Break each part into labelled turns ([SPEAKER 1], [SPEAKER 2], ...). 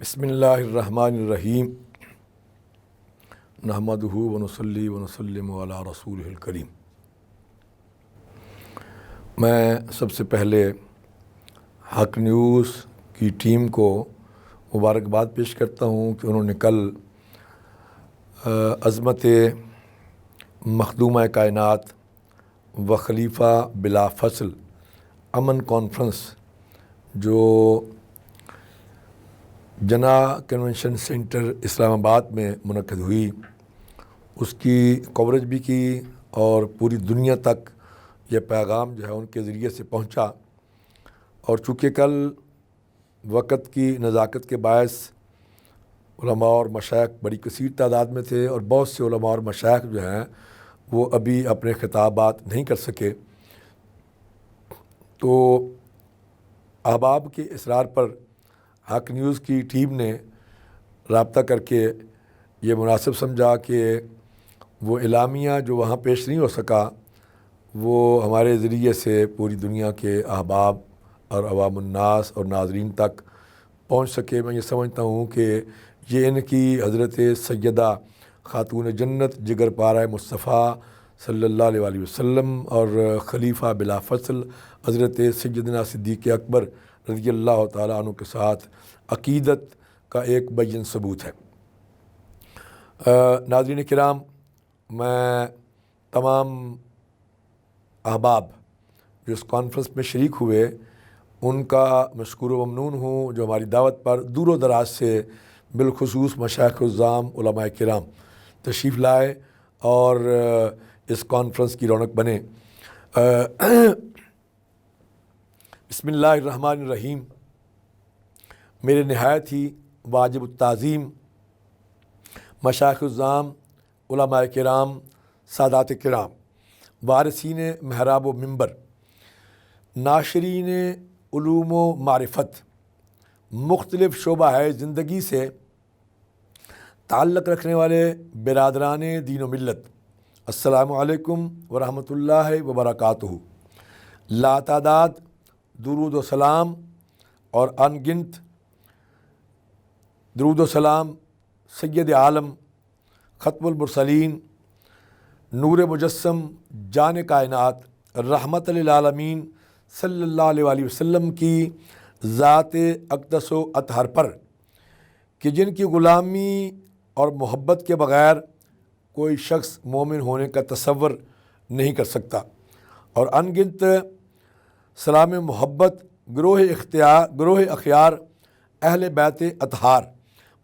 [SPEAKER 1] بسم اللہ الرحمن الرحیم نحمدہ ونصلی ونسلم علی رسولہ الکریم۔ میں سب سے پہلے حق نیوز کی ٹیم کو مبارکباد پیش کرتا ہوں کہ انہوں نے کل عظمت مخدومہ کائنات و خلیفہ بلا فصل امن کانفرنس جو جنا کنونشن سینٹر اسلام آباد میں منعقد ہوئی، اس کی کوریج بھی کی اور پوری دنیا تک یہ پیغام جو ہے ان کے ذریعے سے پہنچا۔ اور چونکہ کل وقت کی نزاکت کے باعث علماء اور مشائخ بڑی کثیر تعداد میں تھے اور بہت سے علماء اور مشائخ جو ہیں وہ ابھی اپنے خطابات نہیں کر سکے، تو احباب کے اصرار پر حق نیوز کی ٹیم نے رابطہ کر کے یہ مناسب سمجھا کہ وہ اعلامیہ جو وہاں پیش نہیں ہو سکا وہ ہمارے ذریعے سے پوری دنیا کے احباب اور عوام الناس اور ناظرین تک پہنچ سکے۔ میں یہ سمجھتا ہوں کہ یہ ان کی حضرت سیدہ خاتون جنت جگر پارہ مصطفیٰ صلی اللہ علیہ وسلم اور خلیفہ بلا فصل حضرت سیدنا صدیق اکبر رضی اللہ تعالیٰ عنہ کے ساتھ عقیدت کا ایک بین ثبوت ہے۔ ناظرین کرام، میں تمام احباب جو اس کانفرنس میں شریک ہوئے ان کا مشکور و ممنون ہوں، جو ہماری دعوت پر دور و دراز سے بالخصوص مشائخ الزام علماء کرام تشریف لائے اور اس کانفرنس کی رونق بنے۔ بسم اللہ الرحمن الرحیم۔ میرے نہایت ہی واجب التعظیم مشائخ الزام علماء کرام سادات کرام وارثین محراب و منبر ناشرین علوم و معرفت مختلف شعبہ ہے زندگی سے تعلق رکھنے والے برادران دین و ملت، السلام علیکم ورحمۃ اللہ وبرکاتہ۔ لا تعداد درود و سلام اور ان گنت درود و سلام سید عالم ختم المرسلین نور مجسم جان کائنات رحمت للعالمین صلی اللہ علیہ وسلم کی ذات اقدس و اطہر پر کہ جن کی غلامی اور محبت کے بغیر کوئی شخص مومن ہونے کا تصور نہیں کر سکتا، اور ان گنت سلام محبت گروہ اخیار اہل بیت اطہار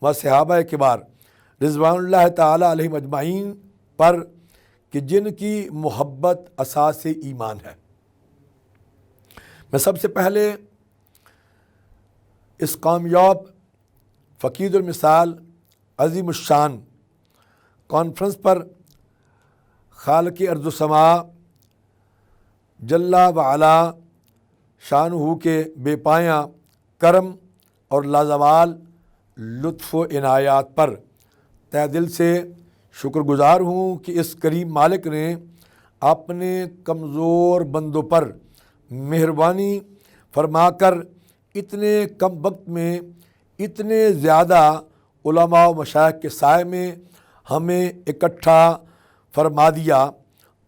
[SPEAKER 1] و صحابہ کبار رضوان اللہ تعالی علیہم اجمعین پر کہ جن کی محبت اساس ایمان ہے۔ میں سب سے پہلے اس کامیاب فقید المثال عظیم الشان کانفرنس پر خالق ارض و سماء جل و علا شانہ کے بے پایاں کرم اور لازوال لطف و عنایات پر تہ دل سے شکر گزار ہوں کہ اس کریم مالک نے اپنے کمزور بندوں پر مہربانی فرما کر اتنے کم وقت میں اتنے زیادہ علماء و مشائخ کے سائے میں ہمیں اکٹھا فرما دیا۔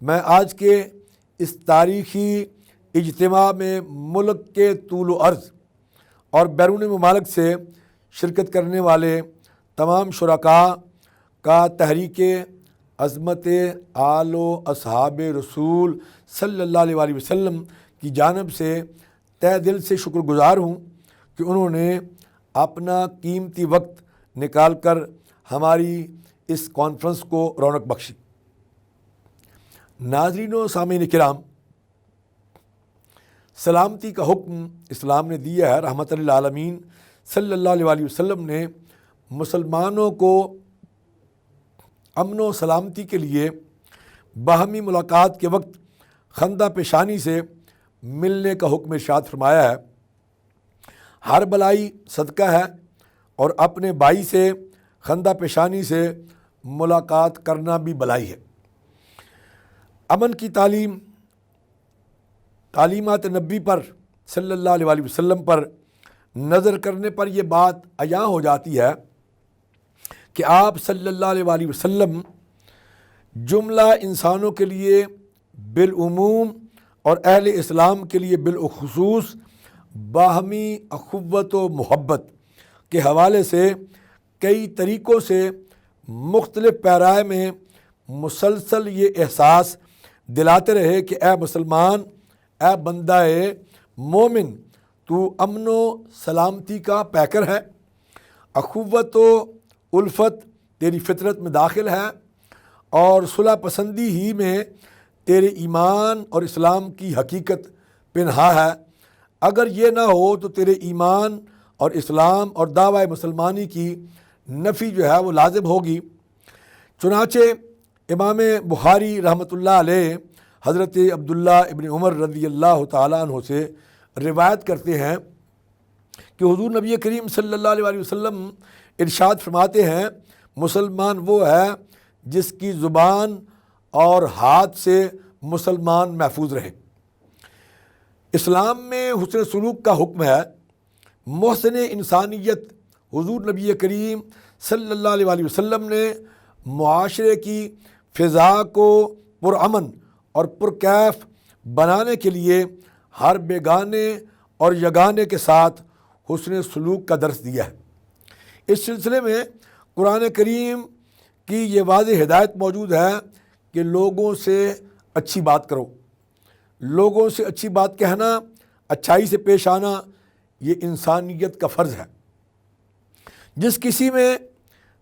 [SPEAKER 1] میں آج کے اس تاریخی اجتماع میں ملک کے طول و عرض اور بیرون ممالک سے شرکت کرنے والے تمام شرکاء کا تحریک عظمت آل و اصحاب رسول صلی اللہ علیہ وسلم کی جانب سے تہ دل سے شکر گزار ہوں کہ انہوں نے اپنا قیمتی وقت نکال کر ہماری اس کانفرنس کو رونق بخشی۔ ناظرین و سامعین کرام، سلامتی کا حکم اسلام نے دیا ہے۔ رحمت للعالمین صلی اللہ علیہ وسلم نے مسلمانوں کو امن و سلامتی کے لیے باہمی ملاقات کے وقت خندہ پیشانی سے ملنے کا حکم ارشاد فرمایا ہے۔ ہر بلائی صدقہ ہے اور اپنے بھائی سے خندہ پیشانی سے ملاقات کرنا بھی بلائی ہے۔ امن کی تعلیمات نبی پر صلی اللہ علیہ وسلم پر نظر کرنے پر یہ بات عیاں ہو جاتی ہے کہ آپ صلی اللہ علیہ وآلہ وسلم جملہ انسانوں کے لیے بالعموم اور اہل اسلام کے لیے بالخصوص باہمی اخوت و محبت کے حوالے سے کئی طریقوں سے مختلف پیرائے میں مسلسل یہ احساس دلاتے رہے کہ اے مسلمان، اے بندہ مومن، تو امن و سلامتی کا پیکر ہے، اخوت و الفت تیری فطرت میں داخل ہے، اور صلح پسندی ہی میں تیرے ایمان اور اسلام کی حقیقت پنہا ہے۔ اگر یہ نہ ہو تو تیرے ایمان اور اسلام اور دعوی مسلمانی کی نفی جو ہے وہ لازم ہوگی۔ چنانچہ امام بخاری رحمۃ اللہ علیہ حضرت عبداللہ ابن عمر رضی اللہ تعالیٰ عنہ سے روایت کرتے ہیں کہ حضور نبی کریم صلی اللہ علیہ وسلم ارشاد فرماتے ہیں، مسلمان وہ ہے جس کی زبان اور ہاتھ سے مسلمان محفوظ رہے۔ اسلام میں حسن سلوک کا حکم ہے۔ محسن انسانیت حضور نبی کریم صلی اللہ علیہ وسلم نے معاشرے کی فضا کو پرامن اور پرکیف بنانے کے لیے ہر بیگانے اور یگانے کے ساتھ حسن سلوک کا درس دیا ہے۔ اس سلسلے میں قرآن کریم کی یہ واضح ہدایت موجود ہے کہ لوگوں سے اچھی بات کرو، لوگوں سے اچھی بات کہنا، اچھائی سے پیش آنا، یہ انسانیت کا فرض ہے۔ جس کسی میں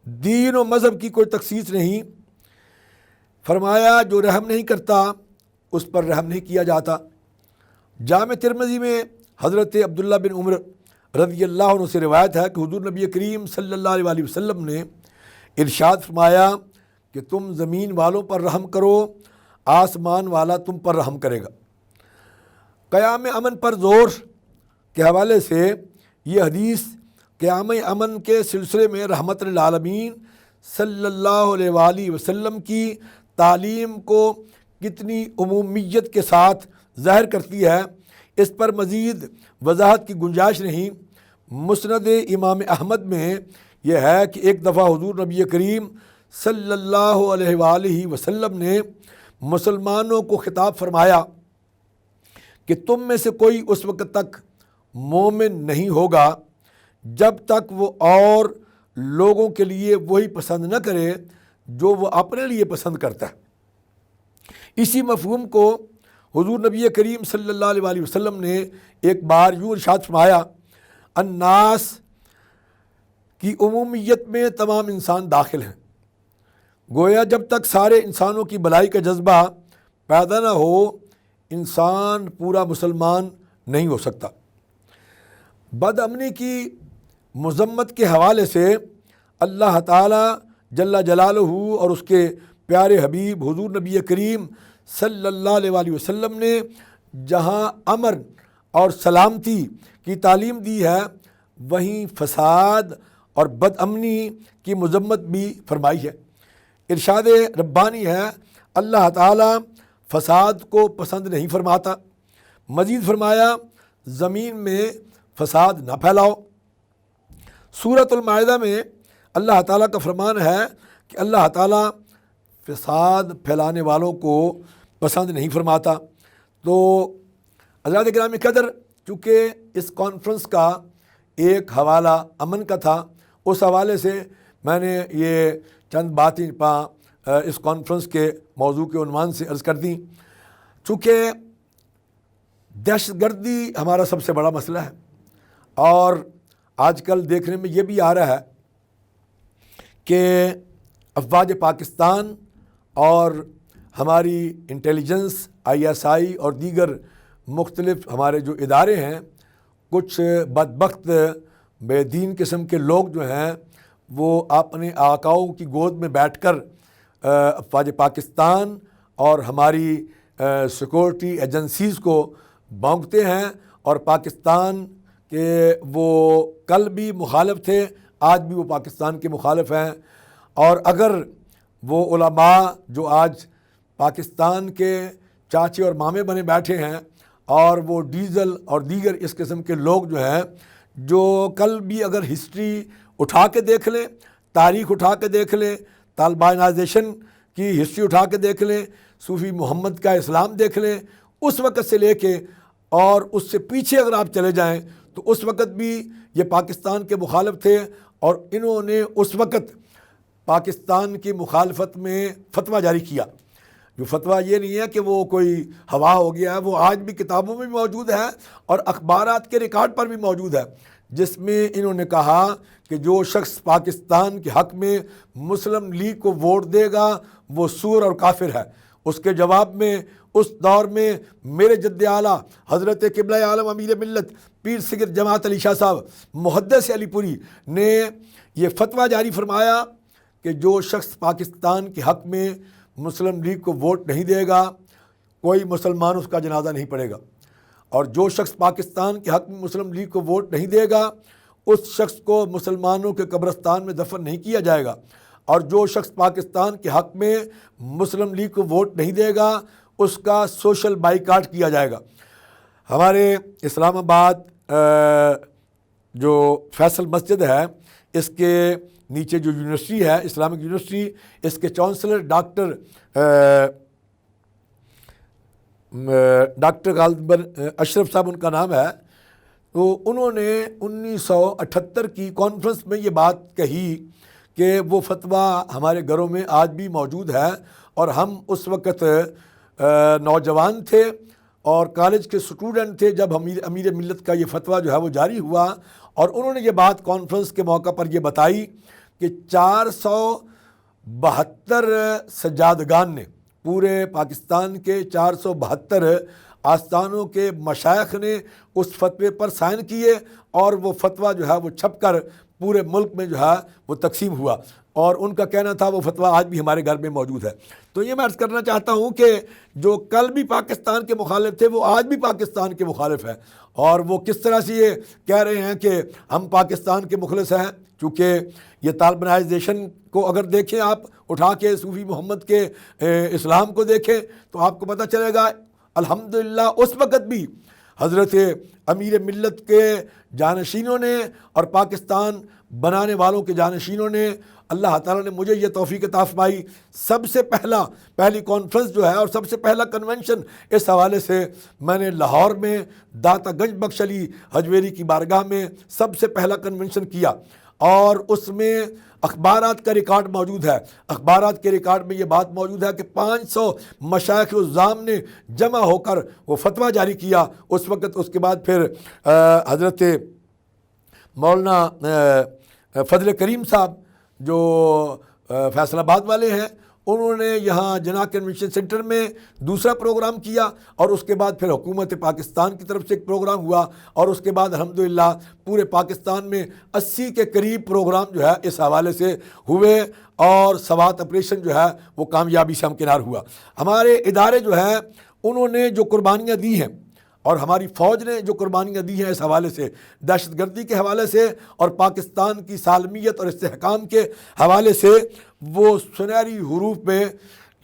[SPEAKER 1] دین و مذہب کی کوئی تخصیص نہیں، فرمایا جو رحم نہیں کرتا اس پر رحم نہیں کیا جاتا۔ جامع ترمذی میں حضرت عبداللہ بن عمر رضی اللہ عنہ سے روایت ہے کہ حضور نبی کریم صلی اللہ علیہ وسلم نے ارشاد فرمایا کہ تم زمین والوں پر رحم کرو، آسمان والا تم پر رحم کرے گا۔ قیام امن پر زور کے حوالے سے یہ حدیث قیام امن کے سلسلے میں رحمت للعالمین صلی اللہ علیہ وآلہ وسلم کی تعلیم کو کتنی عمومیت کے ساتھ ظاہر کرتی ہے، اس پر مزید وضاحت کی گنجائش نہیں۔ مسند امام احمد میں یہ ہے کہ ایک دفعہ حضور نبی کریم صلی اللہ علیہ وآلہ وسلم نے مسلمانوں کو خطاب فرمایا کہ تم میں سے کوئی اس وقت تک مومن نہیں ہوگا جب تک وہ اور لوگوں کے لیے وہی پسند نہ کرے جو وہ اپنے لیے پسند کرتا ہے۔ اسی مفہوم کو حضور نبی کریم صلی اللہ علیہ وآلہ وسلم نے ایک بار یوں ارشاد فرمایا، الناس کی عمومیت میں تمام انسان داخل ہیں۔ گویا جب تک سارے انسانوں کی بھلائی کا جذبہ پیدا نہ ہو، انسان پورا مسلمان نہیں ہو سکتا۔ بد امنی کی مذمت کے حوالے سے اللہ تعالیٰ جل جلالہ اور اس کے پیارے حبیب حضور نبی کریم صلی اللہ علیہ وآلہ وسلم نے جہاں امن اور سلامتی کی تعلیم دی ہے، وہیں فساد اور بد امنی کی مذمت بھی فرمائی ہے۔ ارشاد ربانی ہے، اللہ تعالیٰ فساد کو پسند نہیں فرماتا۔ مزید فرمایا، زمین میں فساد نہ پھیلاؤ۔ سورۃ المائدہ میں اللہ تعالیٰ کا فرمان ہے کہ اللہ تعالیٰ فساد پھیلانے والوں کو پسند نہیں فرماتا۔ تو حضرات گرامی قدر، چونکہ اس کانفرنس کا ایک حوالہ امن کا تھا، اس حوالے سے میں نے یہ چند باتیں اس کانفرنس کے موضوع کے عنوان سے عرض کر دیں۔ چونکہ دہشت گردی ہمارا سب سے بڑا مسئلہ ہے، اور آج کل دیکھنے میں یہ بھی آ رہا ہے کہ افواج پاکستان اور ہماری انٹیلیجنس ISI اور دیگر مختلف ہمارے جو ادارے ہیں، کچھ بدبخت بے دین قسم کے لوگ جو ہیں وہ اپنے آقاؤں کی گود میں بیٹھ کر افواج پاکستان اور ہماری سیکورٹی ایجنسیز کو بھونکتے ہیں، اور پاکستان کے وہ کل بھی مخالف تھے، آج بھی وہ پاکستان کے مخالف ہیں۔ اور اگر وہ علماء جو آج پاکستان کے چاچے اور مامے بنے بیٹھے ہیں، اور وہ ڈیزل اور دیگر اس قسم کے لوگ جو ہیں جو کل بھی اگر ہسٹری اٹھا کے دیکھ لیں، تاریخ اٹھا کے دیکھ لیں، طالبانائزیشن کی ہسٹری اٹھا کے دیکھ لیں، صوفی محمد کا اسلام دیکھ لیں، اس وقت سے لے کے اور اس سے پیچھے اگر آپ چلے جائیں تو اس وقت بھی یہ پاکستان کے مخالف تھے، اور انہوں نے اس وقت پاکستان کی مخالفت میں فتویٰ جاری کیا۔ جو فتویٰ یہ نہیں ہے کہ وہ کوئی ہوا ہو گیا ہے، وہ آج بھی کتابوں میں بھی موجود ہے اور اخبارات کے ریکارڈ پر بھی موجود ہے، جس میں انہوں نے کہا کہ جو شخص پاکستان کے حق میں مسلم لیگ کو ووٹ دے گا وہ سور اور کافر ہے۔ اس کے جواب میں اس دور میں میرے جد اعلیٰ حضرت قبلہ عالم امیر ملت پیر سید جماعت علی شاہ صاحب محدث علی پوری نے یہ فتویٰ جاری فرمایا کہ جو شخص پاکستان کے حق میں مسلم لیگ کو ووٹ نہیں دے گا، کوئی مسلمان اس کا جنازہ نہیں پڑھے گا، اور جو شخص پاکستان کے حق میں مسلم لیگ کو ووٹ نہیں دے گا اس شخص کو مسلمانوں کے قبرستان میں دفن نہیں کیا جائے گا، اور جو شخص پاکستان کے حق میں مسلم لیگ کو ووٹ نہیں دے گا اس کا سوشل بائیکاٹ کیا جائے گا۔ ہمارے اسلام آباد جو فیصل مسجد ہے، اس کے نیچے جو یونیورسٹی ہے اسلامک یونیورسٹی، اس کے چانسلر ڈاکٹر غالب اشرف صاحب ان کا نام ہے، تو انہوں نے 1978 کی کانفرنس میں یہ بات کہی کہ وہ فتویٰ ہمارے گھروں میں آج بھی موجود ہے، اور ہم اس وقت نوجوان تھے اور کالج کے اسٹوڈنٹ تھے جب امیر ملت کا یہ فتویٰ جو ہے وہ جاری ہوا، اور انہوں نے یہ بات کانفرنس کے موقع پر یہ بتائی کہ 472 سجادگان نے، پورے پاکستان کے 472 آستانوں کے مشائخ نے اس فتوے پر سائن کیے، اور وہ فتویٰ جو ہے وہ چھپ کر پورے ملک میں جو ہے وہ تقسیم ہوا، اور ان کا کہنا تھا وہ فتویٰ آج بھی ہمارے گھر میں موجود ہے۔ تو یہ میں عرض کرنا چاہتا ہوں کہ جو کل بھی پاکستان کے مخالف تھے وہ آج بھی پاکستان کے مخالف ہیں، اور وہ کس طرح سے یہ کہہ رہے ہیں کہ ہم پاکستان کے مخلص ہیں، چونکہ یہ طالبانائزیشن کو اگر دیکھیں آپ اٹھا کے صوفی محمد کے اسلام کو دیکھیں تو آپ کو پتہ چلے گا الحمدللہ اس وقت بھی حضرت امیر ملت کے جانشینوں نے اور پاکستان بنانے والوں کے جانشینوں نے، اللہ تعالیٰ نے مجھے یہ توفیق عطا فرمائی، سب سے پہلی کانفرنس جو ہے اور سب سے پہلا کنونشن اس حوالے سے میں نے لاہور میں داتا گنج بخش علی حجویری کی بارگاہ میں سب سے پہلا کنونشن کیا، اور اس میں اخبارات کا ریکارڈ موجود ہے۔ اخبارات کے ریکارڈ میں یہ بات موجود ہے کہ 500 مشائخ الزام نے جمع ہو کر وہ فتویٰ جاری کیا۔ اس وقت اس کے بعد پھر حضرت مولانا فضل کریم صاحب جو فیصل آباد والے ہیں، انہوں نے یہاں جناح کنونشن سینٹر میں دوسرا پروگرام کیا، اور اس کے بعد پھر حکومت پاکستان کی طرف سے ایک پروگرام ہوا، اور اس کے بعد الحمدللہ پورے پاکستان میں 80 کے قریب پروگرام جو ہے اس حوالے سے ہوئے، اور سوات آپریشن جو ہے وہ کامیابی سے ہمکنار ہوا۔ ہمارے ادارے جو ہیں انہوں نے جو قربانیاں دی ہیں، اور ہماری فوج نے جو قربانیاں دی ہیں اس حوالے سے، دہشت گردی کے حوالے سے اور پاکستان کی سالمیت اور استحکام کے حوالے سے، وہ سنہری حروف میں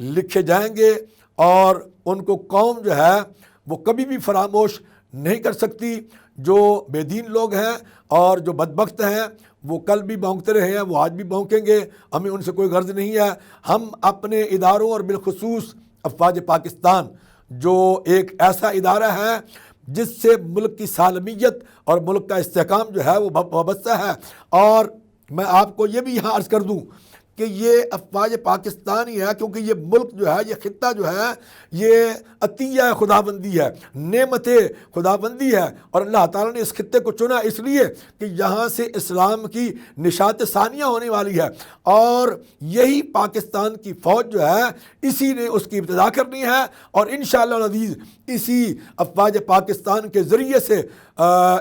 [SPEAKER 1] لکھے جائیں گے، اور ان کو قوم جو ہے وہ کبھی بھی فراموش نہیں کر سکتی۔ جو بے دین لوگ ہیں اور جو بدبخت ہیں وہ کل بھی بھونکتے رہے ہیں، وہ آج بھی بھونکیں گے، ہمیں ان سے کوئی غرض نہیں ہے۔ ہم اپنے اداروں اور بالخصوص افواج پاکستان جو ایک ایسا ادارہ ہے جس سے ملک کی سالمیت اور ملک کا استحکام جو ہے وہ وابستہ ہے، اور میں آپ کو یہ بھی یہاں عرض کر دوں کہ یہ افواج پاکستان ہی ہے، کیونکہ یہ ملک جو ہے، یہ خطہ جو ہے، یہ عطیہ خداوندی ہے، نعمت خداوندی ہے، اور اللہ تعالیٰ نے اس خطے کو چنا اس لیے کہ یہاں سے اسلام کی نشاط ثانیہ ہونے والی ہے، اور یہی پاکستان کی فوج جو ہے اسی نے اس کی ابتدا کرنی ہے، اور انشاءاللہ العزیز اسی افواج پاکستان کے ذریعے سے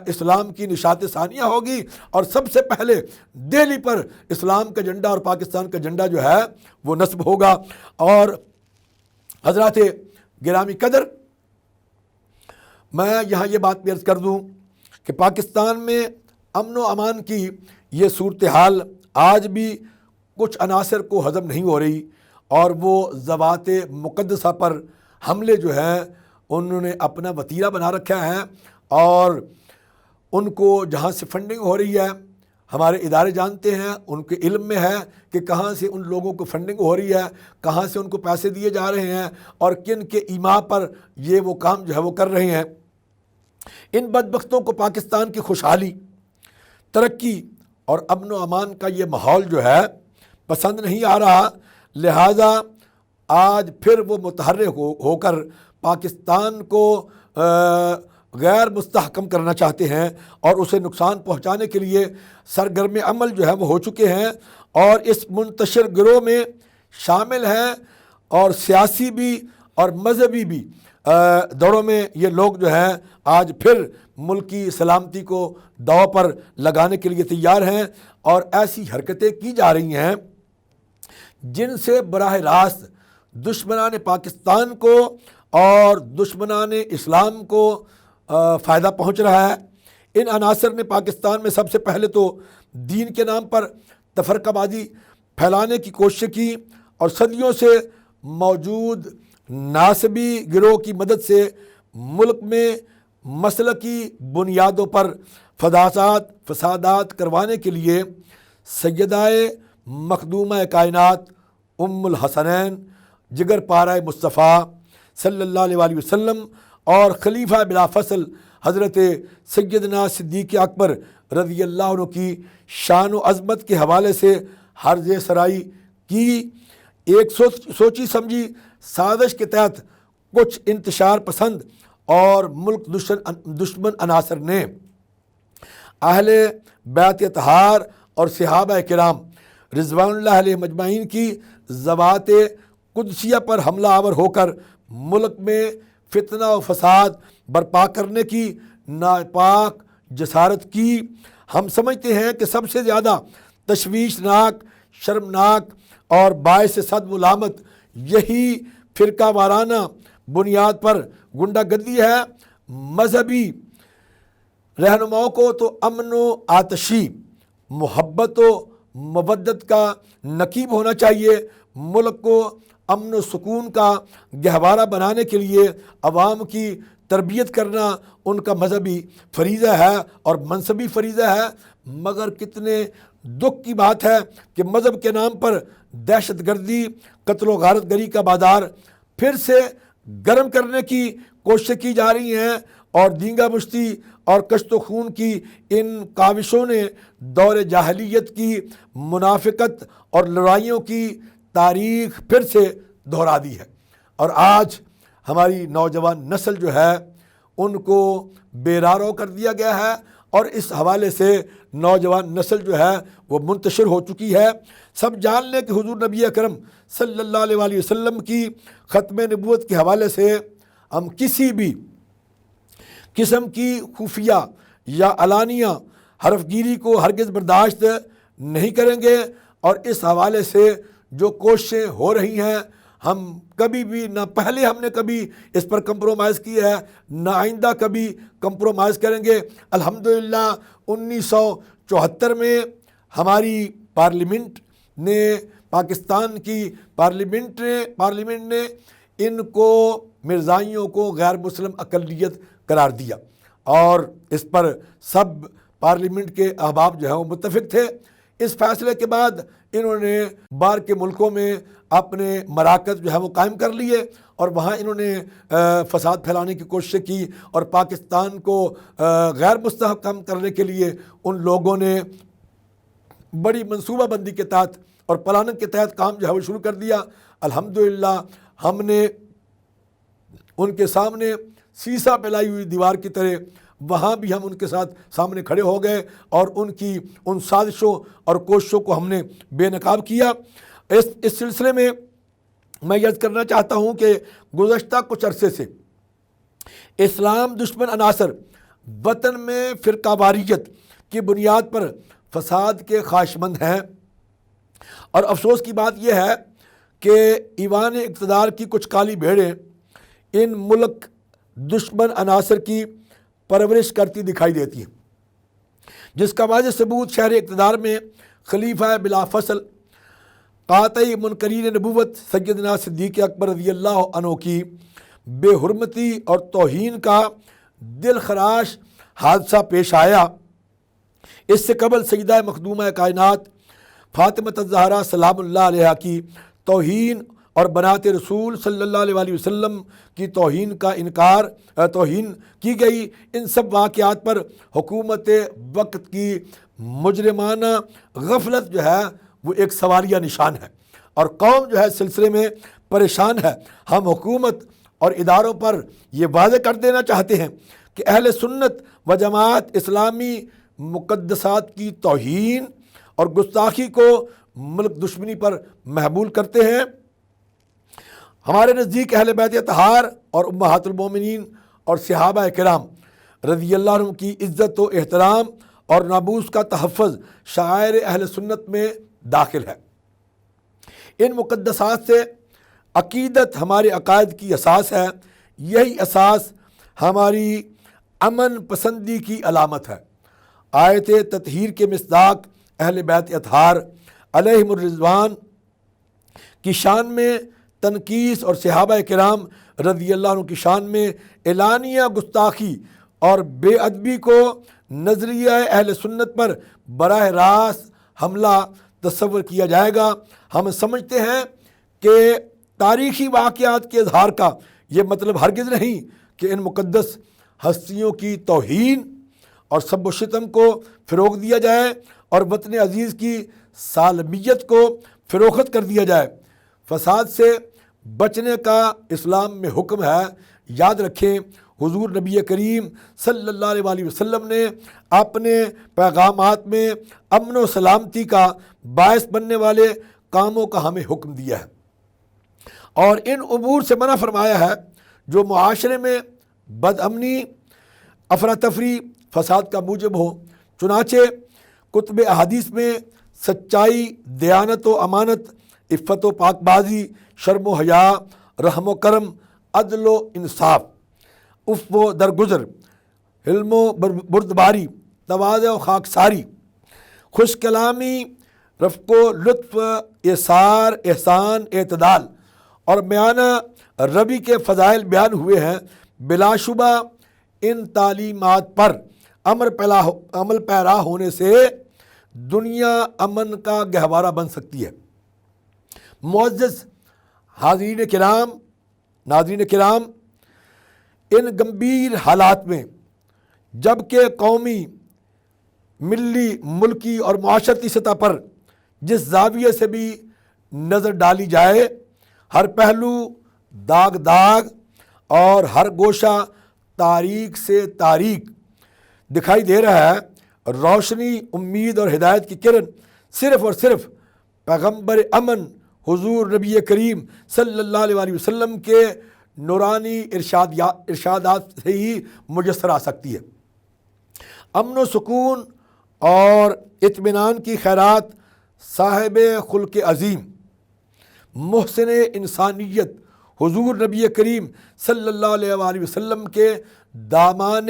[SPEAKER 1] اسلام کی نشاط ثانیہ ہوگی، اور سب سے پہلے دہلی پر اسلام کا جھنڈا اور پاکستان کا جھنڈا جو ہے وہ نصب ہوگا۔ اور حضرات گرامی قدر، میں یہاں یہ بات بھی عرض کر دوں کہ پاکستان میں امن و امان کی یہ صورتحال آج بھی کچھ عناصر کو ہضم نہیں ہو رہی، اور وہ ذوات مقدسہ پر حملے جو ہیں انہوں نے اپنا وتیرہ بنا رکھا ہے، اور ان کو جہاں سے فنڈنگ ہو رہی ہے، ہمارے ادارے جانتے ہیں، ان کے علم میں ہے کہ کہاں سے ان لوگوں کو فنڈنگ ہو رہی ہے، کہاں سے ان کو پیسے دیے جا رہے ہیں اور کن کے ایما پر یہ وہ کام جو ہے وہ کر رہے ہیں۔ ان بدبختوں کو پاکستان کی خوشحالی، ترقی اور امن و امان کا یہ ماحول جو ہے پسند نہیں آ رہا، لہٰذا آج پھر وہ متحرک ہو کر پاکستان کو غیر مستحکم کرنا چاہتے ہیں اور اسے نقصان پہنچانے کے لیے سرگرم عمل جو ہے وہ ہو چکے ہیں، اور اس منتشر گروہ میں شامل ہیں اور سیاسی بھی اور مذہبی بھی دوڑوں میں یہ لوگ جو ہیں آج پھر ملکی سلامتی کو داؤ پر لگانے کے لیے تیار ہیں، اور ایسی حرکتیں کی جا رہی ہیں جن سے براہ راست دشمنان پاکستان کو اور دشمنان اسلام کو فائدہ پہنچ رہا ہے۔ ان عناصر نے پاکستان میں سب سے پہلے تو دین کے نام پر تفرقہ بازی پھیلانے کی کوشش کی، اور صدیوں سے موجود ناصبی گروہ کی مدد سے ملک میں مسلکی بنیادوں پر فسادات کروانے کے لیے سیدہ مخدومہ کائنات ام الحسنین جگر پارہ مصطفیٰ صلی اللہ علیہ وآلہ وسلم اور خلیفہ بلا فصل حضرت سیدنا صدیق اکبر رضی اللہ عنہ کی شان و عظمت کے حوالے سے حرز سرائی کی ایک سوچی سمجھی سازش کے تحت کچھ انتشار پسند اور ملک دشمن عناصر نے اہل بیت اطہار اور صحابہ کرام رضوان اللہ علیہ مجمعین کی ذوات قدسیہ پر حملہ آور ہو کر ملک میں فتنہ و فساد برپا کرنے کی ناپاک جسارت کی۔ ہم سمجھتے ہیں کہ سب سے زیادہ تشویشناک، شرمناک اور باعث صد ملامت یہی فرقہ وارانہ بنیاد پر گنڈا گردی ہے۔ مذہبی رہنماؤں کو تو امن و آتشی، محبت و مودت کا نقیب ہونا چاہیے۔ ملک کو امن و سکون کا گہوارہ بنانے کے لیے عوام کی تربیت کرنا ان کا مذہبی فریضہ ہے اور منصبی فریضہ ہے، مگر کتنے دکھ کی بات ہے کہ مذہب کے نام پر دہشت گردی، قتل و غارت گری کا بازار پھر سے گرم کرنے کی کوششیں کی جا رہی ہیں، اور دینگا مشتی اور کشت و خون کی ان کاوشوں نے دور جاہلیت کی منافقت اور لڑائیوں کی تاریخ پھر سے دہرا دی ہے، اور آج ہماری نوجوان نسل جو ہے ان کو بے راہ کر دیا گیا ہے، اور اس حوالے سے نوجوان نسل جو ہے وہ منتشر ہو چکی ہے۔ سب جان لیں کہ حضور نبی اکرم صلی اللہ علیہ وآلہ وسلم کی ختم نبوت کے حوالے سے ہم کسی بھی قسم کی خفیہ یا علانیہ حرف گیری کو ہرگز برداشت نہیں کریں گے، اور اس حوالے سے جو کوششیں ہو رہی ہیں ہم کبھی بھی نہ پہلے ہم نے کبھی اس پر کمپرومائز کی ہے، نہ آئندہ کبھی کمپرومائز کریں گے۔ الحمدللہ 1974 میں ہماری پارلیمنٹ نے، پاکستان کی پارلیمنٹ نے ان کو مرزائیوں کو غیر مسلم اقلیت قرار دیا، اور اس پر سب پارلیمنٹ کے احباب جو ہیں وہ متفق تھے۔ اس فیصلے کے بعد انہوں نے باہر کے ملکوں میں اپنے مراکز جو ہے وہ قائم کر لیے، اور وہاں انہوں نے فساد پھیلانے کی کوشش کی، اور پاکستان کو غیر مستحکم کرنے کے لیے ان لوگوں نے بڑی منصوبہ بندی کے تحت اور پلاننگ کے تحت کام جو ہے وہ شروع کر دیا۔ الحمدللہ ہم نے ان کے سامنے سیسا پلائی ہوئی دیوار کی طرح وہاں بھی ہم ان کے ساتھ سامنے کھڑے ہو گئے، اور ان کی ان سازشوں اور کوششوں کو ہم نے بے نقاب کیا۔ اس سلسلے میں میں یہ کرنا چاہتا ہوں کہ گزشتہ کچھ عرصے سے اسلام دشمن عناصر وطن میں فرقہ واریت کی بنیاد پر فساد کے خواہشمند ہیں، اور افسوس کی بات یہ ہے کہ ایوان اقتدار کی کچھ کالی بھیڑیں ان ملک دشمن عناصر کی پرورش کرتی دکھائی دیتی ہیں، جس کا واضح ثبوت شہر اقتدار میں خلیفہ بلا فصل قاطع منکرین نبوت سیدنا صدیق اکبر رضی اللہ عنہ کی بے حرمتی اور توہین کا دل خراش حادثہ پیش آیا، اس سے قبل سیدہ مخدومہ کائنات فاطمہ الزہرا سلام اللہ علیہا کی توہین اور بنات رسول صلی اللہ علیہ وآلہ وسلم کی توہین کی گئی، ان سب واقعات پر حکومت وقت کی مجرمانہ غفلت جو ہے وہ ایک سوالیہ نشان ہے، اور قوم جو ہے سلسلے میں پریشان ہے۔ ہم حکومت اور اداروں پر یہ واضح کر دینا چاہتے ہیں کہ اہل سنت و جماعت اسلامی مقدسات کی توہین اور گستاخی کو ملک دشمنی پر محمول کرتے ہیں۔ ہمارے نزدیک اہل بیت اطہار اور امہات المومنین اور صحابہ کرام رضی اللہ عنہم کی عزت و احترام اور ناموس کا تحفظ شعائر اہل سنت میں داخل ہے۔ ان مقدسات سے عقیدت ہمارے عقائد کی اساس ہے، یہی اساس ہماری امن پسندی کی علامت ہے۔ آیت تطہیر کے مصداق اہل بیت اطہار علیہم الرضوان کی شان میں تنقیص اور صحابہ کرام رضی اللہ عنہ کی شان میں اعلانیہ گستاخی اور بے ادبی کو نظریہ اہل سنت پر براہ راست حملہ تصور کیا جائے گا۔ ہم سمجھتے ہیں کہ تاریخی واقعات کے اظہار کا یہ مطلب ہرگز نہیں کہ ان مقدس ہستیوں کی توہین اور سب و شتم کو فروغ دیا جائے اور وطن عزیز کی سالمیت کو فروخت کر دیا جائے۔ فساد سے بچنے کا اسلام میں حکم ہے۔ یاد رکھیں، حضور نبی کریم صلی اللہ علیہ وآلہ وسلم نے اپنے پیغامات میں امن و سلامتی کا باعث بننے والے کاموں کا ہمیں حکم دیا ہے، اور ان امور سے منع فرمایا ہے جو معاشرے میں بد امنی، افراتفری، فساد کا موجب ہو۔ چنانچہ کتب احادیث میں سچائی، دیانت و امانت، عفت و پاک بازی، شرم و حیا، رحم و کرم، عدل و انصاف، عفو و درگزر، حلم و بردباری، تواضع و خاکساری، خوش کلامی، رفق و لطف، ایثار، احسان، اعتدال اور میانہ روی کے فضائل بیان ہوئے ہیں۔ بلا شبہ ان تعلیمات پر عمل پیرا ہونے سے دنیا امن کا گہوارہ بن سکتی ہے۔ معزز ناظرین کرام، ان گمبھیر حالات میں جب کہ قومی، ملی، ملکی اور معاشرتی سطح پر جس زاویے سے بھی نظر ڈالی جائے، ہر پہلو داغ اور ہر گوشہ تاریک سے تاریک دکھائی دے رہا ہے، روشنی، امید اور ہدایت کی کرن صرف اور صرف پیغمبر امن حضور نبی کریم صلی اللہ علیہ وآلہ وسلم کے نورانی ارشادات سے ہی میسر آ سکتی ہے۔ امن و سکون اور اطمینان کی خیرات صاحب خلق عظیم، محسن انسانیت حضور نبی کریم صلی اللہ علیہ وآلہ وسلم کے دامان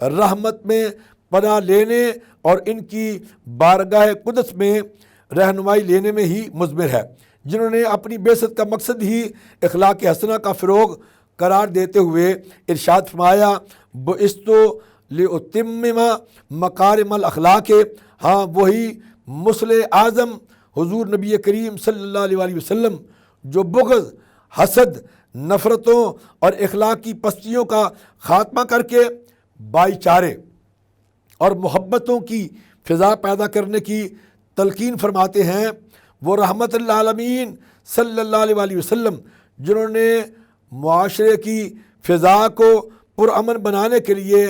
[SPEAKER 1] رحمت میں پناہ لینے اور ان کی بارگاہ قدس میں رہنمائی لینے میں ہی مضمر ہے، جنہوں نے اپنی بعثت کا مقصد ہی اخلاق حسنہ کا فروغ قرار دیتے ہوئے ارشاد فرمایا، بعثت لأتمم مکارم الاخلاق۔ ہاں، وہی مصلح اعظم حضور نبی کریم صلی اللہ علیہ وآلہ وسلم جو بغض، حسد، نفرتوں اور اخلاقی پستیوں کا خاتمہ کر کے بھائی چارے اور محبتوں کی فضا پیدا کرنے کی تلقین فرماتے ہیں۔ وہ رحمت للعالمین صلی اللہ علیہ وآلہ وسلم جنہوں نے معاشرے کی فضا کو پرامن بنانے کے لیے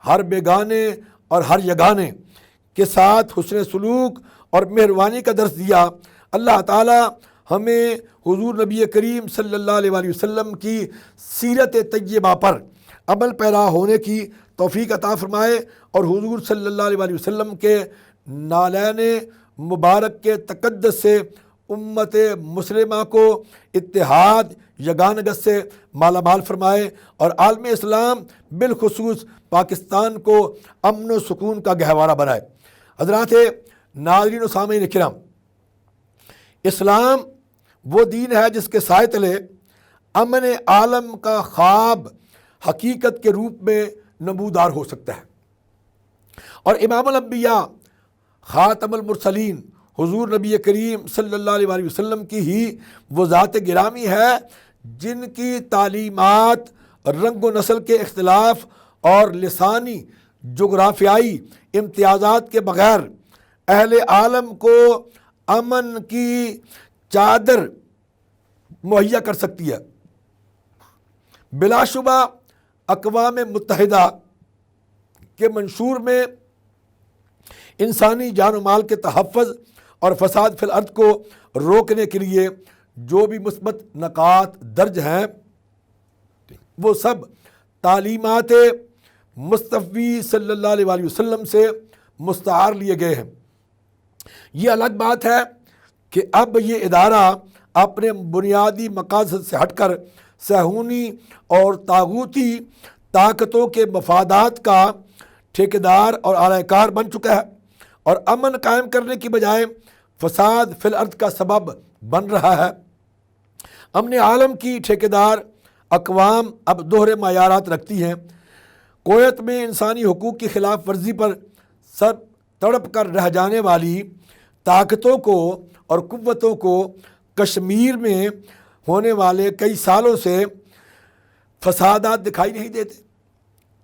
[SPEAKER 1] ہر بیگانے اور ہر یگانے کے ساتھ حسن سلوک اور مہربانی کا درس دیا۔ اللہ تعالی ہمیں حضور نبی کریم صلی اللہ علیہ وآلہ وسلم کی سیرت طیبہ پر عمل پیرا ہونے کی توفیق عطا فرمائے، اور حضور صلی اللہ علیہ وآلہ وسلم کے نالین مبارک کے تقدس سے امت مسلمہ کو اتحاد، یگانگت سے مالا مال فرمائے، اور عالم اسلام بالخصوص پاکستان کو امن و سکون کا گہوارہ بنائے۔ حضرات ناظرین و سامعین کرام، اسلام وہ دین ہے جس کے سائے تلے امن عالم کا خواب حقیقت کے روپ میں نمودار ہو سکتا ہے۔ اور امام الانبیاء خاتم المرسلین حضور نبی کریم صلی اللہ علیہ وآلہ وسلم کی ہی وہ ذات گرامی ہے جن کی تعلیمات رنگ و نسل کے اختلاف اور لسانی جغرافیائی امتیازات کے بغیر اہل عالم کو امن کی چادر مہیا کر سکتی ہے۔ بلا شبہ اقوام متحدہ کے منشور میں انسانی جان و مال کے تحفظ اور فساد فی الارض کو روکنے کے لیے جو بھی مثبت نکات درج ہیں وہ سب تعلیمات مصطفی صلی اللہ علیہ وآلہ وسلم سے مستعار لیے گئے ہیں۔ یہ الگ بات ہے کہ اب یہ ادارہ اپنے بنیادی مقاصد سے ہٹ کر صہیونی اور طاغوتی طاقتوں کے مفادات کا ٹھیکیدار اور اعلی کار بن چکا ہے اور امن قائم کرنے کی بجائے فساد فی الارض کا سبب بن رہا ہے۔ امن عالم کی ٹھیکیدار اقوام اب دوہرے معیارات رکھتی ہیں۔ کویت میں انسانی حقوق کی خلاف ورزی پر سر تڑپ کر رہ جانے والی طاقتوں کو اور قوتوں کو کشمیر میں ہونے والے کئی سالوں سے فسادات دکھائی نہیں دیتے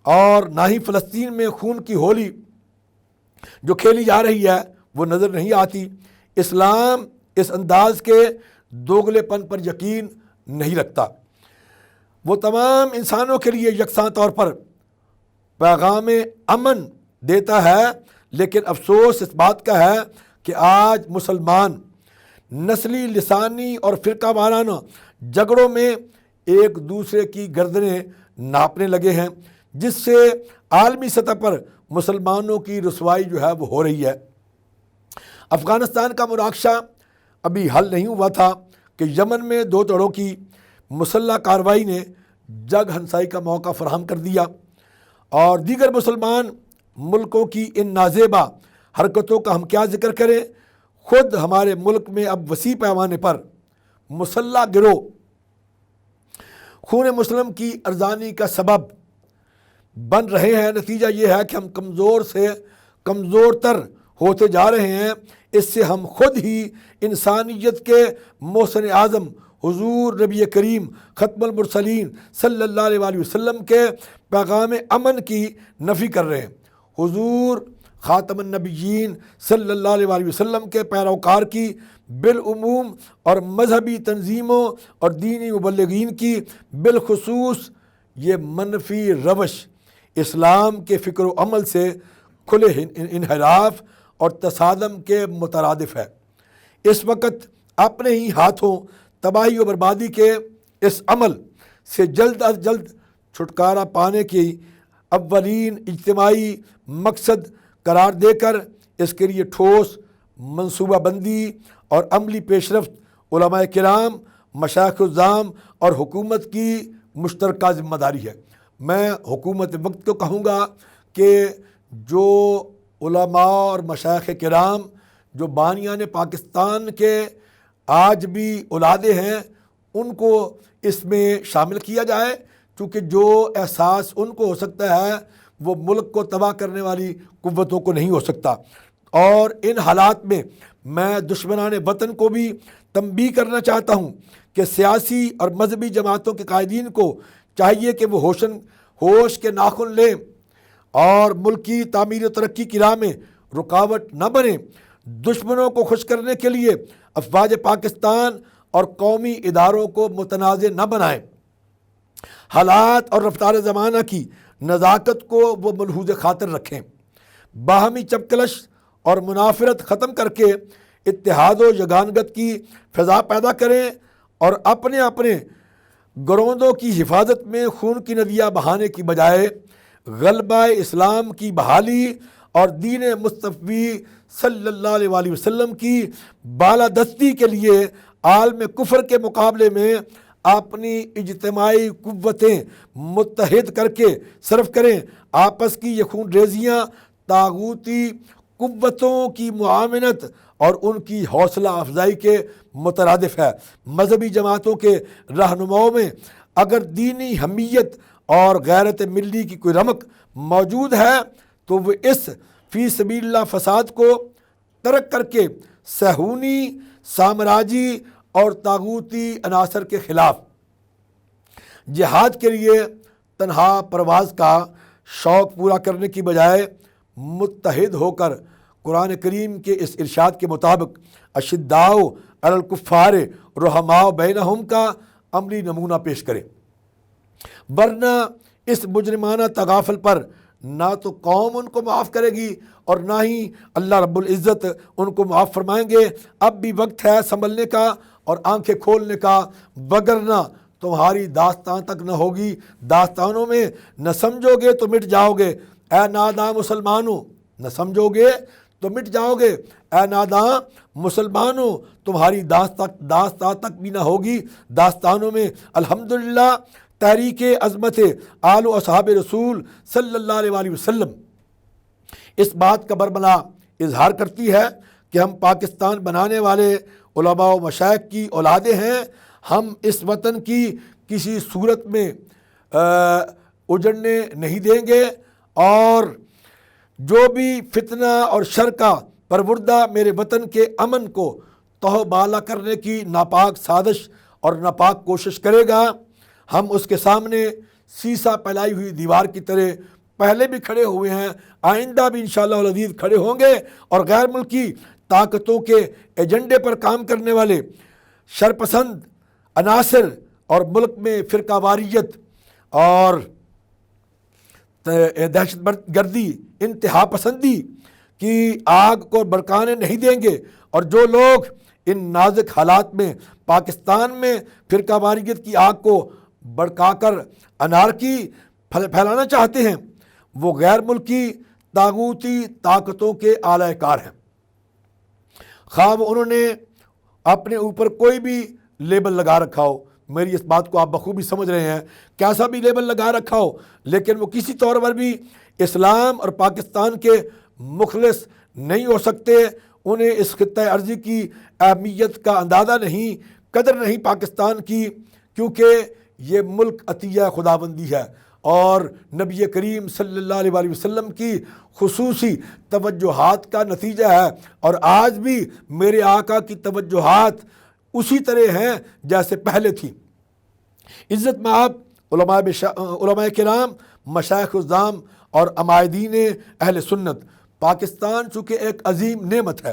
[SPEAKER 1] اور نہ ہی فلسطین میں خون کی ہولی جو کھیلی جا رہی ہے وہ نظر نہیں آتی۔ اسلام اس انداز کے دوگلے پن پر یقین نہیں رکھتا۔ وہ تمام انسانوں کے لیے یکساں طور پر پیغام امن دیتا ہے، لیکن افسوس اس بات کا ہے کہ آج مسلمان نسلی، لسانی اور فرقہ وارانہ جھگڑوں میں ایک دوسرے کی گردنیں ناپنے لگے ہیں، جس سے عالمی سطح پر مسلمانوں کی رسوائی جو ہے وہ ہو رہی ہے۔ افغانستان کا مناقشہ ابھی حل نہیں ہوا تھا کہ یمن میں دو دھڑوں کی مسلح کارروائی نے جگ ہنسائی کا موقع فراہم کر دیا اور دیگر مسلمان ملکوں کی ان نازیبا حرکتوں کا ہم کیا ذکر کریں۔ خود ہمارے ملک میں اب وسیع پیمانے پر مسلح گروہ خون مسلم کی ارزانی کا سبب بن رہے ہیں۔ نتیجہ یہ ہے کہ ہم کمزور سے کمزور تر ہوتے جا رہے ہیں۔ اس سے ہم خود ہی انسانیت کے محسن اعظم حضور نبی کریم ختم المرسلین صلی اللہ علیہ وآلہ وسلم کے پیغام امن کی نفی کر رہے ہیں۔ حضور خاتم النبیین صلی اللہ علیہ وآلہ وسلم کے پیروکار کی بالعموم اور مذہبی تنظیموں اور دینی مبلغین کی بالخصوص یہ منفی روش اسلام کے فکر و عمل سے کھلے انحراف اور تصادم کے مترادف ہے۔ اس وقت اپنے ہی ہاتھوں تباہی و بربادی کے اس عمل سے جلد از جلد چھٹکارا پانے کی اولین اجتماعی مقصد قرار دے کر اس کے لیے ٹھوس منصوبہ بندی اور عملی پیش رفت علماء کرام، مشائخ الزام اور حکومت کی مشترکہ ذمہ داری ہے۔ میں حکومت وقت کو کہوں گا کہ جو علماء اور مشائخ کرام جو بانیان پاکستان کے آج بھی اولادے ہیں ان کو اس میں شامل کیا جائے، چونکہ جو احساس ان کو ہو سکتا ہے وہ ملک کو تباہ کرنے والی قوتوں کو نہیں ہو سکتا۔ اور ان حالات میں میں دشمنان وطن کو بھی تنبیہ کرنا چاہتا ہوں کہ سیاسی اور مذہبی جماعتوں کے قائدین کو چاہیے کہ وہ ہوش کے ناخن لیں اور ملکی تعمیر و ترقی کی راہ میں رکاوٹ نہ بنیں۔ دشمنوں کو خوش کرنے کے لیے افواج پاکستان اور قومی اداروں کو متنازع نہ بنائیں۔ حالات اور رفتار زمانہ کی نزاکت کو وہ ملحوظ خاطر رکھیں۔ باہمی چپکلش اور منافرت ختم کر کے اتحاد و یگانگت کی فضا پیدا کریں اور اپنے اپنے گروندوں کی حفاظت میں خون کی ندیاں بہانے کی بجائے غلبہ اسلام کی بحالی اور دین مصطفی صلی اللہ علیہ وآلہ وسلم کی بالادستی کے لیے عالم کفر کے مقابلے میں اپنی اجتماعی قوتیں متحد کر کے صرف کریں۔ آپس کی یہ خون ریزیاں طاغوتی قوتوں کی معاونت اور ان کی حوصلہ افزائی کے مترادف ہے۔ مذہبی جماعتوں کے رہنماؤں میں اگر دینی حمیت اور غیرت ملی کی کوئی رمق موجود ہے تو وہ اس فی سبیل اللہ فساد کو ترک کر کے صہیونی، سامراجی اور طاغوتی عناصر کے خلاف جہاد کے لیے تنہا پرواز کا شوق پورا کرنے کی بجائے متحد ہو کر قرآن کریم کے اس ارشاد کے مطابق اشداء علی الکفار رحماء بینہم کا عملی نمونہ پیش کرے، ورنہ اس مجرمانہ تغافل پر نہ تو قوم ان کو معاف کرے گی اور نہ ہی اللہ رب العزت ان کو معاف فرمائیں گے۔ اب بھی وقت ہے سنبھلنے کا اور آنکھیں کھولنے کا، وگرنہ تمہاری داستان تک نہ ہوگی، داستانوں میں نہ سمجھو گے تو مٹ جاؤ گے۔ اے ناداں مسلمانوں، نہ سمجھو گے تو مٹ جاؤ گے، اے ناداں مسلمانوں، تمہاری داستان تک بھی نہ ہوگی، داستانوں میں۔ الحمدللہ تحریک عظمت آل و اصحاب رسول صلی اللہ علیہ وآلہ وسلم اس بات کا برملا اظہار کرتی ہے کہ ہم پاکستان بنانے والے علماء و مشائخ کی اولادیں ہیں۔ ہم اس وطن کی کسی صورت میں اجڑنے نہیں دیں گے، اور جو بھی فتنہ اور شر کا پروردہ میرے وطن کے امن کو تہ بالا کرنے کی ناپاک سازش اور ناپاک کوشش کرے گا، ہم اس کے سامنے سیسا پھیلائی ہوئی دیوار کی طرح پہلے بھی کھڑے ہوئے ہیں، آئندہ بھی انشاءاللہ العزیز کھڑے ہوں گے، اور غیر ملکی طاقتوں کے ایجنڈے پر کام کرنے والے شرپسند عناصر اور ملک میں فرقہ واریت اور دہشت گردی، انتہا پسندی کی آگ کو بھڑکانے نہیں دیں گے، اور جو لوگ ان نازک حالات میں پاکستان میں فرقہ واریت کی آگ کو بھڑکا کر انارکی پھیلانا چاہتے ہیں، وہ غیر ملکی طاغوتی طاقتوں کے اعلی کار ہیں، خواہ انہوں نے اپنے اوپر کوئی بھی لیبل لگا رکھا ہو۔ میری اس بات کو آپ بخوبی سمجھ رہے ہیں، کیسا بھی لیبل لگا رکھا ہو، لیکن وہ کسی طور پر بھی اسلام اور پاکستان کے مخلص نہیں ہو سکتے۔ انہیں اس خطہ ارضی کی اہمیت کا اندازہ نہیں، قدر نہیں پاکستان کی، کیونکہ یہ ملک عطیہ خداوندی ہے اور نبی کریم صلی اللہ علیہ وآلہ وسلم کی خصوصی توجہات کا نتیجہ ہے، اور آج بھی میرے آقا کی توجہات اسی طرح ہیں جیسے پہلے تھی۔ عزت مآب علماء کرام، مشائخ الزام اور عمائدین اہل سنت، پاکستان چونکہ ایک عظیم نعمت ہے۔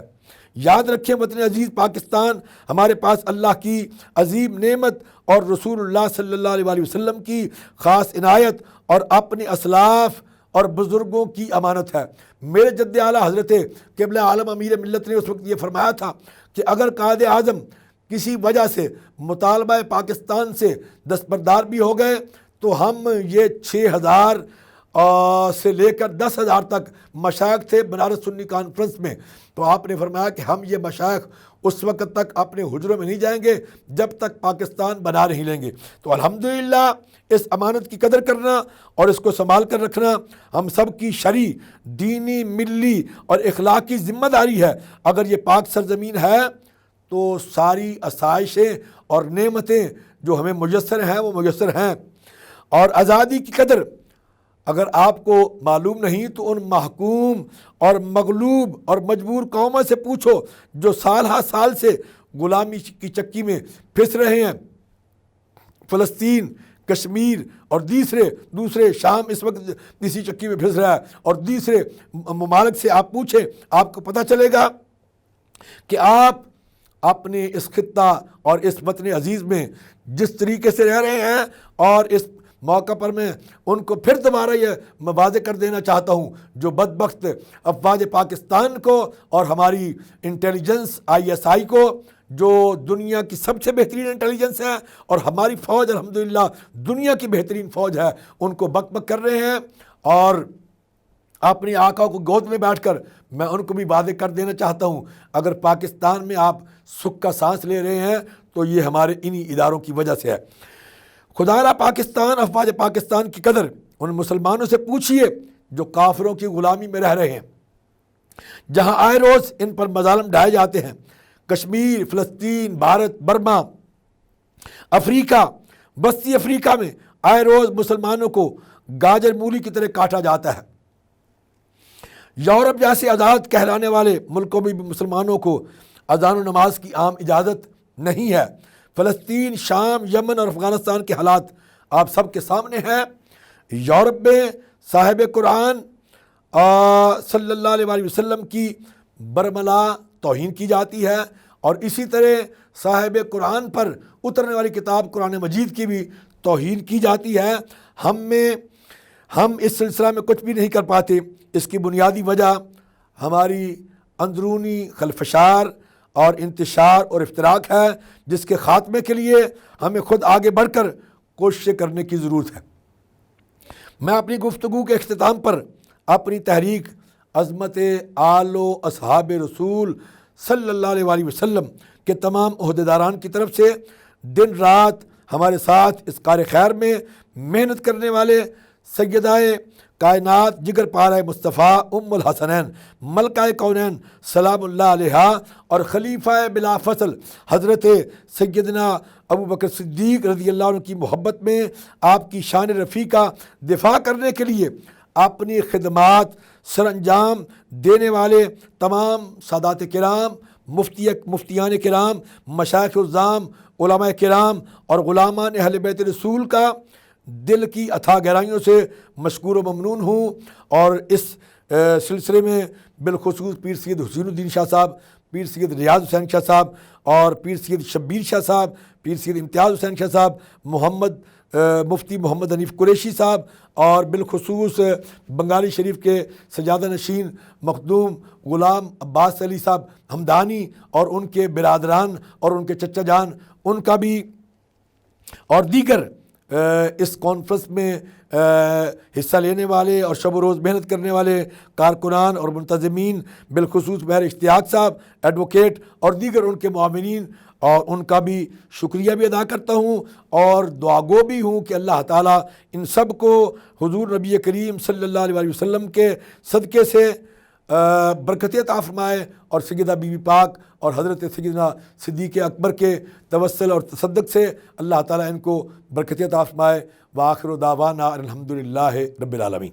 [SPEAKER 1] یاد رکھیں وطن عزیز پاکستان ہمارے پاس اللہ کی عظیم نعمت اور رسول اللہ صلی اللہ علیہ وآلہ وسلم کی خاص عنایت اور اپنے اسلاف اور بزرگوں کی امانت ہے۔ میرے جد اعلیٰ حضرت قبلہ عالم امیر ملت نے اس وقت یہ فرمایا تھا کہ اگر قائد اعظم کسی وجہ سے مطالبہ پاکستان سے دستبردار بھی ہو گئے تو ہم یہ 6,000 سے لے کر 10,000 تک مشائخ تھے بنارس سنی کانفرنس میں، تو آپ نے فرمایا کہ ہم یہ مشائخ اس وقت تک اپنے حجروں میں نہیں جائیں گے جب تک پاکستان بنا نہیں لیں گے۔ تو الحمدللہ اس امانت کی قدر کرنا اور اس کو سنبھال کر رکھنا ہم سب کی شرعی، دینی، ملی اور اخلاقی ذمہ داری ہے۔ اگر یہ پاک سرزمین ہے تو ساری آسائشیں اور نعمتیں جو ہمیں میسر ہیں وہ میسر ہیں، اور آزادی کی قدر اگر آپ کو معلوم نہیں تو ان محکوم اور مغلوب اور مجبور قوموں سے پوچھو جو سال ہا سال سے غلامی کی چکی میں پھنس رہے ہیں۔ فلسطین، کشمیر اور دوسرے شام اس وقت اسی چکی میں پھنس رہا ہے، اور دوسرے ممالک سے آپ پوچھیں آپ کو پتہ چلے گا کہ آپ اپنے اس خطہ اور اس وطن عزیز میں جس طریقے سے رہ رہے ہیں، اور اس موقع پر میں ان کو پھر دوبارہ یہ واضح کر دینا چاہتا ہوں جو بدبخت افواج پاکستان کو اور ہماری انٹیلیجنس ISI کو، جو دنیا کی سب سے بہترین انٹیلیجنس ہے، اور ہماری فوج الحمدللہ دنیا کی بہترین فوج ہے، ان کو بک بک کر رہے ہیں۔ اور اپنی آقا کو گود میں بیٹھ کر میں ان کو بھی واضح کر دینا چاہتا ہوں، اگر پاکستان میں آپ سکھ کا سانس لے رہے ہیں تو یہ ہمارے انہی اداروں کی وجہ سے ہے۔ خدا را پاکستان، افواج پاکستان کی قدر ان مسلمانوں سے پوچھئے جو کافروں کی غلامی میں رہ رہے ہیں، جہاں آئے روز ان پر مظالم ڈھائے جاتے ہیں۔ کشمیر، فلسطین، بھارت، برما، افریقہ، وسطی افریقہ میں آئے روز مسلمانوں کو گاجر مولی کی طرح کاٹا جاتا ہے۔ یورپ جیسے آزاد کہلانے والے ملکوں میں بھی مسلمانوں کو اذان و نماز کی عام اجازت نہیں ہے۔ فلسطین، شام، یمن اور افغانستان کے حالات آپ سب کے سامنے ہیں۔ یورپ میں صاحب قرآن صلی اللہ علیہ وسلم کی برملا توہین کی جاتی ہے، اور اسی طرح صاحب قرآن پر اترنے والی کتاب قرآن مجید کی بھی توہین کی جاتی ہے۔ ہم اس سلسلہ میں کچھ بھی نہیں کر پاتے۔ اس کی بنیادی وجہ ہماری اندرونی خلفشار اور انتشار اور افتراق ہے، جس کے خاتمے کے لیے ہمیں خود آگے بڑھ کر کوششیں کرنے کی ضرورت ہے۔ میں اپنی گفتگو کے اختتام پر اپنی تحریک عظمت آل و اصحاب رسول صلی اللہ علیہ وسلم کے تمام عہدیداران کی طرف سے دن رات ہمارے ساتھ اس کار خیر میں محنت کرنے والے سیدہ کائنات جگر پارہ مصطفیٰ ام الحسنین ملکہ کونین سلام اللہ علیہا اور خلیفہ بلا فصل حضرت سیدنا ابو بکر صدیق رضی اللہ عنہ کی محبت میں آپ کی شان رفیع کا دفاع کرنے کے لیے اپنی خدمات سر انجام دینے والے تمام سادات کرام، مفتیان کرام، مشائخ الزام، علماء کرام اور غلامان اہل بیت رسول کا دل کی اتھا گہرائیوں سے مشکور و ممنون ہوں۔ اور اس سلسلے میں بالخصوص پیر سید حسین الدین شاہ صاحب، پیر سید ریاض حسین شاہ صاحب اور پیر سید شبیر شاہ صاحب، پیر سید امتیاز حسین شاہ صاحب، مفتی محمد حنیف قریشی صاحب اور بالخصوص بنگالی شریف کے سجادہ نشین مخدوم غلام عباس علی صاحب ہمدانی اور ان کے برادران اور ان کے چچا جان، ان کا بھی اور دیگر اس کانفرنس میں حصہ لینے والے اور شب و روز محنت کرنے والے کارکنان اور منتظمین، بالخصوص مہر اشتیاق صاحب ایڈوکیٹ اور دیگر ان کے معاونین، اور ان کا بھی شکریہ بھی ادا کرتا ہوں اور دعا گو بھی ہوں کہ اللہ تعالیٰ ان سب کو حضور نبی کریم صلی اللہ علیہ وسلم کے صدقے سے برکت عطا فرمائے، اور سیدہ بی بی پاک اور حضرت سیدنا صدیق اکبر کے توسل اور تصدق سے اللہ تعالیٰ ان کو برکت عطا فرمائے۔ وآخر دعوانا الحمدللہ رب العالمین۔